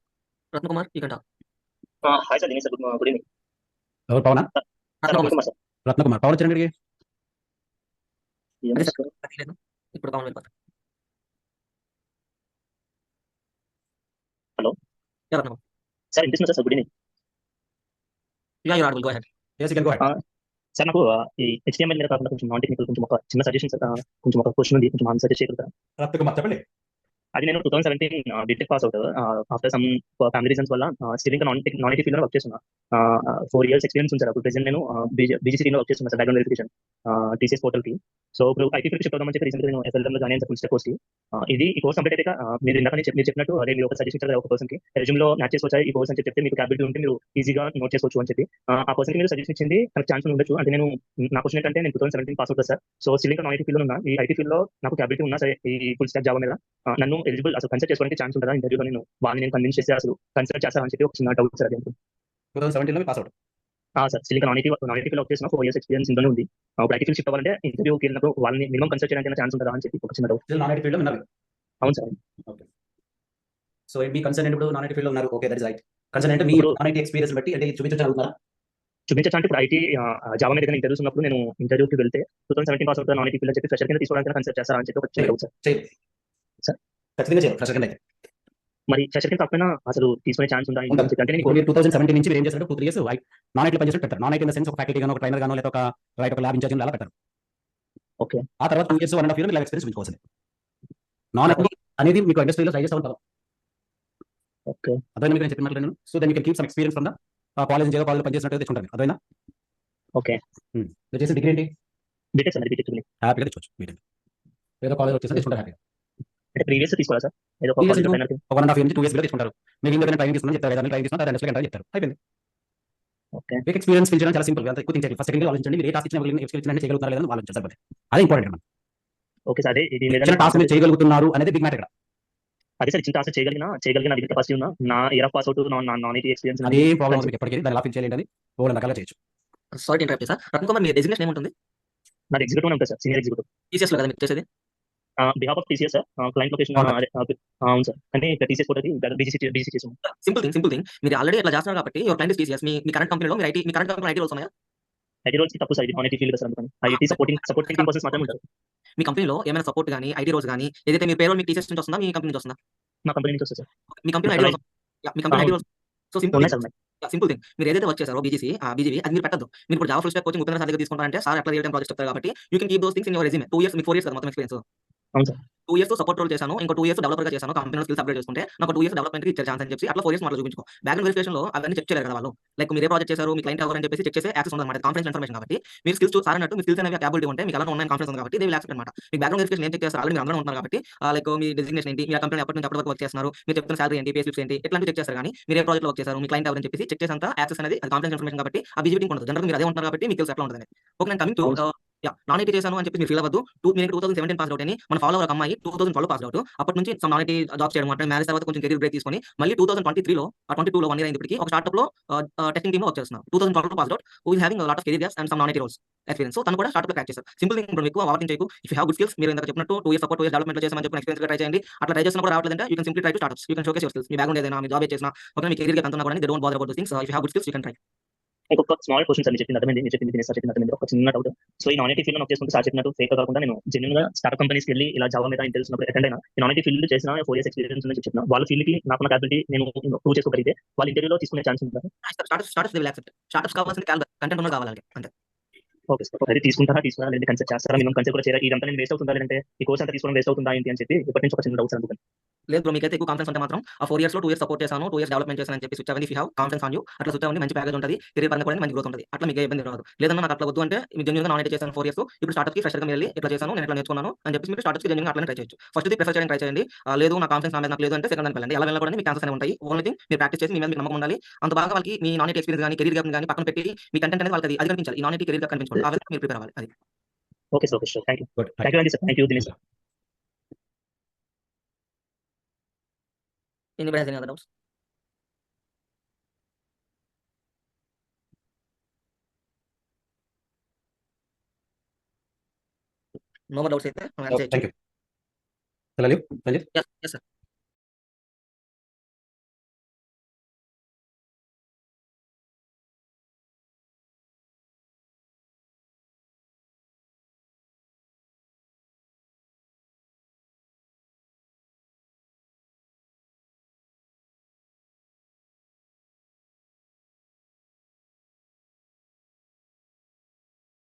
Ratnakumar you can talk. Hi sir, Dinesh sir, good evening. ఎవరు పవనా? రత్నకుమార్ సార్. రత్నకుమార్ పవన్ వచ్చారండి ఇక్కడికి. అదే సార్ అది లేదు. ఇప్పుడు పవన్ వెళ్ళిపోతారు. హలో రత్నకుమార్ సార్, వినిపిస్తుందా sir? Good evening. You are go ahead. Yes, you can go ahead. Sir, నాకు ఈ HTML మీద కాకుండా కొంచెం నాన్ టెక్నికల్ కొంచెం ఒక చిన్న సజెషన్ సార్, కొంచెం ఒక క్వశ్చన్ ఉంది, కొంచెం ఆన్సర్ చేయగలుగుతారా? రత్నకుమార్ చెప్పండి. అది నేను 2017 BTech pass out. After some family reasons వల్ల స్టిల్ ఇంకా నాన్ ఐటీ ఫీల్డ్ వర్క్ చేస్తున్నా. 4 years ఎక్స్పీరియన్స్ ఉంది సార్. అప్పుడు ప్రెసెంట్ నేను BGC వర్క్ చేస్తున్నా sir, background verification TCS portal కి. సో ఇప్పుడు ఐటీ ఫీల్డ్ షిఫ్ట్ అవుదామని చెప్పి రీసెంట్గా నేను FLM లో జాయిన్ అయిన ఫుల్ స్టాక్ కోర్స్ కి. ఈ కోర్స్ కంప్లీట్ అయితే మీరు ఇందాక మీరు చెప్పినట్టు అదే మీరు ఒక సజెషన్ ఇచ్చారు ఒక పర్సన్ కి రెజ్యూమ్ లో మ్యాచ్ చేసుకోవచ్చు ఈ కోర్స్ అని చెప్తే మీకు క్యాబిలిటీ ఉంటే మీరు ఈజీగా నోట్ చేసుకోవచ్చు అని చెప్పి ఆ పర్సన్ కి మీరు సజెషన్ ఇచ్చింది నాకు ఛాన్స్ ఉండొచ్చు. అంటే నేను నా క్వశ్చన్ ఏంటంటే నేను 2017 pass out sir. So still ఇంకా నాన్ ఐటీ ఫీల్డ్ లో ఉన్నా. ఈ ఐటీ ఫీల్డ్ లో నాకు క్యాబిలిటీ ఉన్నా సరే ఈ ఫుల్ స్టాక్ జావా మీద నన్ను ఎలిజిబుల్ అసలు కన్సిడర్ చేసుకోవడానికి ఛాన్స్ ఉంటుందా? ఇంటర్వ్యూలో నేను వాళ్ళని నేను కన్విన్స్ చేస్తే అసలు కన్సిడర్ చేస్తారని చెప్పి ఒక చిన్న డౌట్ సార్. అది 2017 లో పాస్ అవుట్. సార్ స్టిల్ ఇంకా నాన్ ఐటీ ఫీల్డ్ వర్క్ చేసిన 4 years ఎక్స్పీరియన్స్ ఇందులో ఉంది. ఇప్పుడు ఐటీ ఫీల్డ్ షిఫ్ట్ అవ్వాలంటే ఇంటర్వ్యూకి వెళ్ళినప్పుడు వాళ్ళని మినిమం కన్సిడర్ చేయడానికి ఛాన్స్ ఉంటుందా అని చెప్పి ఒక చిన్న doubt. Still non IT field లో ఉన్నారు. అవును సార్. ఓకే. సో మీ కన్సర్న్ ఇప్పుడు నాన్ ఐటీ ఫీల్డ్ లో ఉన్నారు. Okay, that is right. Concern అంటే మీ నాన్ ఐటీ ఎక్స్పీరియన్స్ బట్టి అంటే చూపించవచ్చు అనుకుంటున్నారా? చూపించచ్చు అంటే ఇప్పుడు ఐటీ జావా మీద ఇంటర్వ్యూస్ ఉన్నప్పుడు నేను ఇంటర్వ్యూకి వెళ్తే 2017 pass out non IT field చెప్పి ఫ్రెషర్ కింద తీసుకోవడానికి కన్సిడర్ చేస్తారా అని చెప్పి ఒక చిన్న డౌట్ సార్. చేయండి సార్. ఖచ్చితంగా చేయాలి. ఫ్రెషర్ కింద అయితే మరి ఫ్రెషర్ కింద తప్పైనా అసలు తీసుకునే ఛాన్స్ ఉందా అంటే నేను ఇప్పుడు 2017 నుంచి మీరు ఏం చేస్తారు? 2-3 years నాన్ ఐటీ పనిచేసి పెడతారు. Non IT in the sense ఒక ఫ్యాకల్టీ గానో ఒక ట్రైనర్ గానో లేదా ఒక ల్యాబ్ ఇన్ఛార్జ్ అలా పెడతారు. ఓకే. ఆ తర్వాత 2 years 1.5 years మీరు ఎక్స్పీరియన్స్ పెంచుకోవాల్సింది. నాన్ ఐటీ అనేది మీకు ఇండస్ట్రీలో ట్రై చేస్తూ ఉంటారు. ఓకే. అదైనా మీకు నేను చెప్పినట్లు నేను. So then you can keep some experience from the college ఏదో కాలేజ్ పనిచేసినట్టు తెచ్చుకుంటారు. అదైనా ఓకే. మీరు చేసిన డిగ్రీ ఏంటి? BTech sir. బీటెక్ హ్యాపీగా తెచ్చుకోవచ్చు. బీటెక్ ఏదో కాలేజ్ వచ్చేసి తెచ్చుకుంటారు హ్యాపీగా. అంటే ప్రీవియస్ తీసుకోవాలా సార్? ఏదో ఒక 1.5 years నుంచి 2 years తీసుకుంటారు. మీకు ఇంకా ట్రైనింగ్ తీసుకుని చెప్తారు. ఏదైనా ట్రైనింగ్ తీసుకుంటారు. ఇండస్ట్రీ అంటే చెప్తారు. అయిపోయింది. ఓకే. మీకు ఎక్స్పీరియన్స్ పెంచడం చాలా సింపుల్. అంత ఎక్కువ థింక్ చేయాలి. ఫస్ట్ సెకండ్ ఆలోచించండి. మీరు ఏ టాస్క్ ఇచ్చినా ఎక్స్పీరియన్స్ చేయగలుగుతారా లేదా ఆలోచించాలి. సరిపోతే అదే ఇంపార్టెంట్. Okay sir. అదే ఇది చిన్న టాస్క్ మీరు చేయగలుగుతున్నారు అనేది బిగ్ మ్యాటర్ ఇక్కడ. అదే సార్, చిన్న టాస్క్ చేయగలిగిన అది కెపాసిటీ ఉన్నా నా year pass out non IT experience అదే ప్రాబ్లం మీకు ఎప్పటికీ దాన్ని లాఫింగ్ చేయాలి అని ఓల్డ్ రకాలుగా చేయొచ్చు. Sorry interrupt sir. రత్నకుమార్ మీ డెసిగ్నేషన్ ఏముంటుంది? నాకు ఎగ్జిక్యూటివ్ ఉంటుంది సార్, సీనియర్ ఎగ్జిక్యూటివ్. TCS లో కదా మీరు చేసేది? Behalf of TCS sir, client location అవునా? అవును సార్. అంటే ఇక్కడ టీసీఎస్ కూడా బీజీసీ చేసాం. సింపుల్ థింగ్ మీరు ఆల్రెడీ ఇట్లా చేస్తున్నారు కాబట్టి your client is TCS. Me current కంపెనీలో మీ కరెంట్ కంపెనీలో ఐటీ రోల్స్ ఉన్నాయా? ఐటీ రోల్స్ తక్కువ సార్, ఇది నాన్ ఐటీ ఫీల్డ్ సార్, అందుకని ఐటీ సపోర్టింగ్ టీమ్ పర్సన్స్ మాత్రమే ఉంటారు. మీ కంపెనీలో ఏమైనా సపోర్ట్ గానీ, ఐటీ రోల్స్ గానీ, ఏదైతే మీ పేరోల్ మీకు టీసీఎస్ నుంచి వస్తుందా? మీ కంపెనీ నుంచి వస్తుందా? మా కంపెనీ నుంచి వస్తుంది సార్. మీ కంపెనీ ఐటీ రోల్స్ మీ కంపెనీ ఐటీ రోల్స్. సో ఉన్నాయి సార్ ఉన్నాయి. సింపుల్ థింగ్ మీరు ఏదైతే వర్క్ చేశారో బీజీసీ అది మీరు పెట్టద్దు. మీరు ఇప్పుడు Java full stock coaching Upendra sir దగ్గర తీసుకుంటారంటే సార్ ఎట్లా రియల్ టైం ప్రాజెక్ట్ చెప్తారు కాబట్టి you can keep those things in your resume. 2 years మీకు 4 ఇయర్స్ కదా మొత్తం ఎక్స్‌పీరియన్స్. అవును సార్. 2 ఇయర్స్ సపోర్ట్ రోల్ చేశాను. ఇంకో 2 ఇయర్స్ డెవలపర్‌గా చేశాను. కంపెనీలో స్కిల్స్ అప్‌గ్రేడ్ చేసుకుంటే నాకు 2 ఇయర్స్ డెవలప్‌మెంట్‌కి ఇచ్చే ఛాన్స్ అని చెప్పి అట్లా 4 ఇయర్స్ మాటలు చూపించుకో. బ్యాక్‌గ్రౌండ్ వెరిఫికేషన్‌లో అవన్నీ చెక్ చేయలేరు కదా వాళ్ళు. లైక్ మీరు ఏ ప్రాజెక్ట్ చేశారు, మీ క్లయింట్ ఎవరు అని చెప్పేసి చెక్ చేసే యాక్సెస్ ఉండదన్నమాట. కాన్ఫిడెన్షియల్ ఇన్ఫర్మేషన్ కాబట్టి మీరు స్కిల్స్ సార్ అన్నట్టు మీ స్కిల్స్ అనేవి క్యాపబిలిటీ ఉంటే మీకు అలానే ఉన్న కాన్ఫిడెన్స్ ఉంది కాబట్టి దే విల్ యాక్సెప్ట్ అన్నమాట. మీకు బ్యాక్‌గ్రౌండ్ వెరిఫికేషన్ ఏం చెక్ చేస్తారు? ఆల్రెడీ మీరు అందరూ ఉంటున్నారు కాబట్టి లైక్ మీ డెసిగ్నేషన్ ఏంటి, మీ కంపెనీ ఎప్పటి నుంచి ఎప్పటి వరకు వర్క్ చేస్తున్నారు, మీరు చెప్తున్న సాలరీ ఏంటి, పే స్లిప్స్ ఏంటి, ఇట్లాంటివి చెక్ చేస్తారు. కానీ మీరు ఏ ప్రాజెక్ట్‌లో వర్క్ చేశారు, మీ క్లయింట్ ఎవరు అని చెప్పేసి చెక్ చేసేంత యాక్సెస్ అనేది అది కాన్ఫిడెన్షియల్ ఇన్ఫర్మేషన్ కాబట్టి ఆ బీజీపీ టీమ్‌కి ఉండదు. జనరల్‌గా మీరు అదే ఉంటున్నారు కాబట్టి మీకు తెలుసు ఎట్లా ఉంటదని. ఓకే, నేను కమింగ్ టు నాన్ ఐటీ చేశాను అని చెప్పి మీరు ఫీల్ అవ్వద్దు. నేను 2017 పాస్ అవుట్ అని మన ఫాలోవర్ ఒక అమ్మాయి 2012 పాస్ అవుట్. అప్పటి నుంచి సమ్ నాన్ ఐటీ జాబ్స్ చేయడం అంటే మ్యారేజ్ తర్వాత కొంచెం కెరీర్ బ్రేక్ తీసుకొని మళ్ళీ 2023లో 22లో 1 ఇయర్ అయింది ఇప్పటికి ఒక స్టార్ట్‌అప్‌లో టెస్టింగ్ టీమ్‌లో వర్క్ చేస్తున్నారు. 2012 pass out who is having lot of career gaps and some non IT roles experience. So తను కూడా స్టార్ట్‌అప్‌లో క్రాక్ చేశారు. సింపుల్ థింగ్ ఇప్పుడు ఎక్కువ ఓవర్ థింక్ చేయకు. If you have good skills మీరు ఇందాక చెప్పినట్టు 2 ఇయర్స్ సపోర్ట్ 2 ఇయర్స్ డెవలప్‌మెంట్‌లో చేసామని చెప్పి ఎక్స్‌పీరియన్స్ ట్రై చేయండి. అట్లా ట్రై చేసినా కూడా రావట్లేదంటే you can simply try to startups. You can showcase your skills. మీ బ్యాక్‌గ్రౌండ్ ఏదైనా మీ జాబ్ చేసినా ఓకే మీ కెరీర్ గ్యాప్ ఎంత ఉన్నా కూడా they don't bother about those things. If you have good skills you can try. ఇంకొక స్మాల్ క్వశ్చన్ సార్, మీరు చెప్పింది అర్థమైంది, మీరు చెప్పింది సార్ చెప్పింది అర్థమైంది. ఒక చిన్న డౌట్. సో ఈ నాన్ ఐటీ ఫీల్డ్ వర్క్ చేసుకుంటే సార్ చెప్పినట్టు ఫేక్ కాకుండా నేను జెన్యూన్ గా స్టార్ట్అప్ కంపెనీస్కి వెళ్ళి ఇలా జావా మీద తెలిసినప్పుడు అటెండ్ అయినా నాన్ ఐటీ ఫీల్డ్ చేసిన 4 ఇయర్స్ ఎక్స్పీరియన్స్ నుంచి చెప్తున్నా వాళ్ళ ఫీల్డ్ కి నాకున్న క్యాపబిలిటీ నేను ప్రూవ్ చేసుకోగలిగితే వాళ్ళ ఇంటర్వ్యూలో తీసుకునే ఛాన్స్ ఉందా? Startups they will accept. Startups కావాల్సింది కంటెంట్ ఉన్నది కావాలి వాళ్ళకి అంతే. Okay sir. అయితే తీసుకుంటారా లేదంటే కన్సిడర్ చేస్తారా? మినిమం కన్సిడర్ కూడా చేయరా? ఇదంతా నేను వేస్ట్ అవుతుందా లేదంటే ఈ కోర్స్ అంతా తీసుకోవడం వేస్ట్ అవుతుందా ఏంటి అని చెప్పి ఇప్పటి నుంచి ఒక చిన్న డౌట్స్ అందుకని. లేదు బ్రో, మీకైతే ఎక్కువ కాన్ఫిడెన్స్ ఉంటే మాత్రం ఆ 4 ఇయర్స్‌లో 2 ఇయర్స్ సపోర్ట్ చేశాను, 2 ఇయర్స్ డెవలప్‌మెంట్ చేశాను అని చెప్పి స్విచ్ అవ్వండి. If you have confidence on you అట్లా స్విచ్ అవ్వండి. మంచి ప్యాకేజ్ ఉంటది. కెరీర్ పరంగా కూడా మంచి గ్రోత్ ఉంటది. అట్లా మీకు ఏ ఇబ్బంది రాదు. లేదన్నా నాకు అట్లా వద్దు అంటే మీరు జెన్యూన్‌గా నాన్ ఐటీ చేశాను 4 ఇయర్స్ ఇప్పుడు స్టార్ట్‌అప్‌కి ఫ్రెషర్‌గా వెళ్ళి ఇట్లా చేశాను, నేను ఇట్లా నేర్చుకున్నాను అని చెప్పి మీరు స్టార్ట్‌అప్స్‌కి జెన్యూన్‌గా అట్లనే ట్రై చేయొచ్చు. ఫస్ట్‌ది ప్రిఫర్ చేయడానికి ట్రై చేయండి. లేదు నా కాన్ఫిడెన్స్ నా మీద నాకు లేదు అంటే సెకండ్ దానికి వెళ్ళండి. ఎలా వెళ్ళినా కూడా మీకు ఛాన్సెస్ అనేవి ఉంటాయి. ఓన్లీ థింగ్ మీరు ప్రాక్టీస్ చేసి మీ మీద మీకు నమ్మకం ఉండాలి. అంత బాగా వాళ్ళకి మీ నాన్ ఐటీ ఎక్స్పీరియన్స్ గాని, కెరీర్ గ్యాప్‌ని గాని పక్కన పెట్టి మీ కంటెంట్ అనేది వాళ్ళకి అది కనిపించాలి. ఈ నాన్ ఐటీ కెరీర్ గ్యాప్ కనిపించుకోవాలి. ఆ విధంగా మీరు ప్రిపేర్ అవ్వాలి. అది. Okay sir. Okay sir. Thank you. Good. Thank you అండి sir. Thank you Dinesh sir. Anybody has any other doubts? No more doubts అయితే మనం thank you. Shall I leave, Sanjit? Yes, sir.